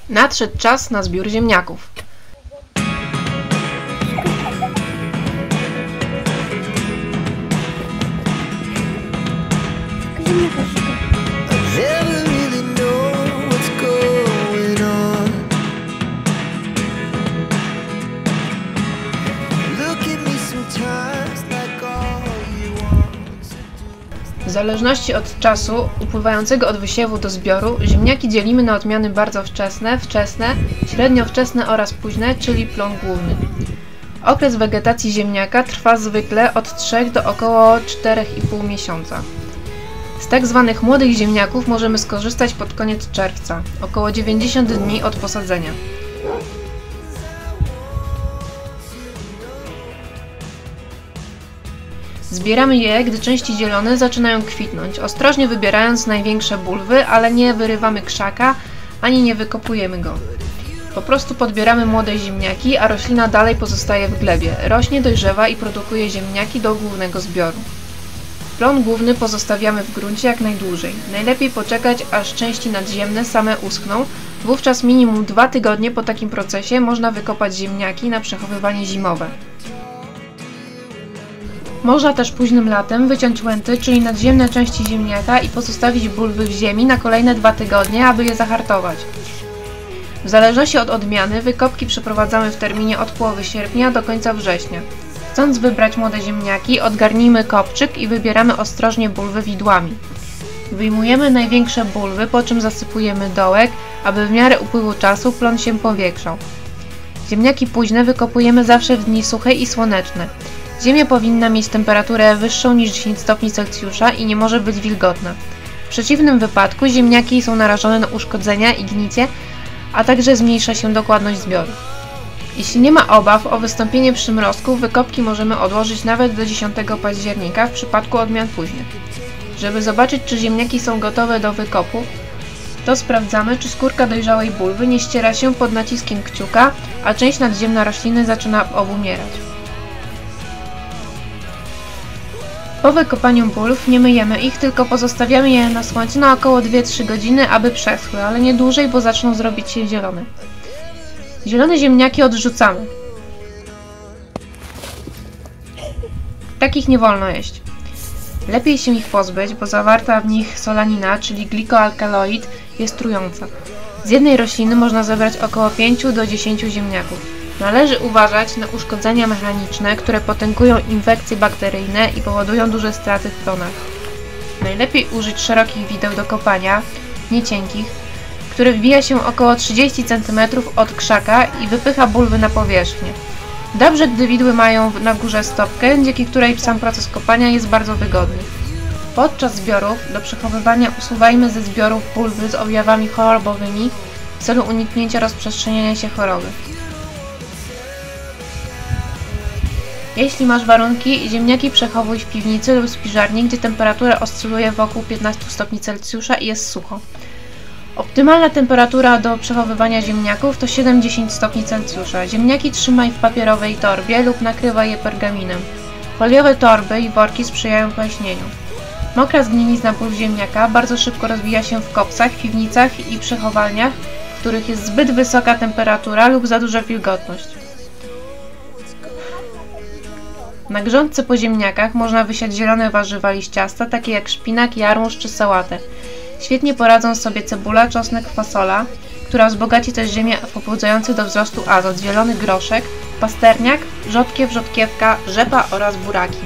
Nadszedł czas na zbiór ziemniaków. W zależności od czasu upływającego od wysiewu do zbioru, ziemniaki dzielimy na odmiany bardzo wczesne, wczesne, średnio wczesne oraz późne, czyli plon główny. Okres wegetacji ziemniaka trwa zwykle od 3 do około 4,5 miesiąca. Z tak zwanych młodych ziemniaków możemy skorzystać pod koniec czerwca, około 90 dni od posadzenia. Zbieramy je, gdy części zielone zaczynają kwitnąć, ostrożnie wybierając największe bulwy, ale nie wyrywamy krzaka, ani nie wykopujemy go. Po prostu podbieramy młode ziemniaki, a roślina dalej pozostaje w glebie, rośnie, dojrzewa i produkuje ziemniaki do głównego zbioru. Plon główny pozostawiamy w gruncie jak najdłużej. Najlepiej poczekać, aż części nadziemne same uschną, wówczas minimum 2 tygodnie po takim procesie można wykopać ziemniaki na przechowywanie zimowe. Można też późnym latem wyciąć łęty, czyli nadziemne części ziemniaka i pozostawić bulwy w ziemi na kolejne 2 tygodnie, aby je zahartować. W zależności od odmiany wykopki przeprowadzamy w terminie od połowy sierpnia do końca września. Chcąc wybrać młode ziemniaki, odgarnijmy kopczyk i wybieramy ostrożnie bulwy widłami. Wyjmujemy największe bulwy, po czym zasypujemy dołek, aby w miarę upływu czasu plon się powiększał. Ziemniaki późne wykopujemy zawsze w dni suche i słoneczne. Ziemia powinna mieć temperaturę wyższą niż 10 stopni Celsjusza i nie może być wilgotna. W przeciwnym wypadku ziemniaki są narażone na uszkodzenia i gnicie, a także zmniejsza się dokładność zbioru. Jeśli nie ma obaw o wystąpienie przymrozków, wykopki możemy odłożyć nawet do 10 października w przypadku odmian późnych. Żeby zobaczyć, czy ziemniaki są gotowe do wykopu, to sprawdzamy, czy skórka dojrzałej bulwy nie ściera się pod naciskiem kciuka, a część nadziemna rośliny zaczyna obumierać. Po wykopaniu bulw nie myjemy ich, tylko pozostawiamy je na słońcu na około 2-3 godziny, aby przeschły, ale nie dłużej, bo zaczną zrobić się zielone. Zielone ziemniaki odrzucamy. Takich nie wolno jeść. Lepiej się ich pozbyć, bo zawarta w nich solanina, czyli glikoalkaloid, jest trująca. Z jednej rośliny można zebrać około 5 do 10 ziemniaków. Należy uważać na uszkodzenia mechaniczne, które potęgują infekcje bakteryjne i powodują duże straty w plonach. Najlepiej użyć szerokich wideł do kopania, nie cienkich, który wbija się około 30 cm od krzaka i wypycha bulwy na powierzchnię. Dobrze, gdy widły mają na górze stopkę, dzięki której sam proces kopania jest bardzo wygodny. Podczas zbiorów do przechowywania usuwajmy ze zbiorów bulwy z objawami chorobowymi w celu uniknięcia rozprzestrzeniania się choroby. Jeśli masz warunki, ziemniaki przechowuj w piwnicy lub spiżarni, gdzie temperatura oscyluje wokół 15 stopni Celsjusza i jest sucho. Optymalna temperatura do przechowywania ziemniaków to 7-10 stopni Celsjusza. Ziemniaki trzymaj w papierowej torbie lub nakrywaj je pergaminem. Foliowe torby i worki sprzyjają pleśnieniu. Mokra zgnilizna bulw ziemniaka bardzo szybko rozwija się w kopcach, piwnicach i przechowalniach, w których jest zbyt wysoka temperatura lub za duża wilgotność. Na grządce po ziemniakach można wysiać zielone warzywa liściaste, takie jak szpinak, jarmuż czy sałatę. Świetnie poradzą sobie cebula, czosnek, fasola, która wzbogaci też ziemię w pobudzający do wzrostu azot, zielony groszek, pasterniak, rzodkiew, rzodkiewka, rzepa oraz buraki.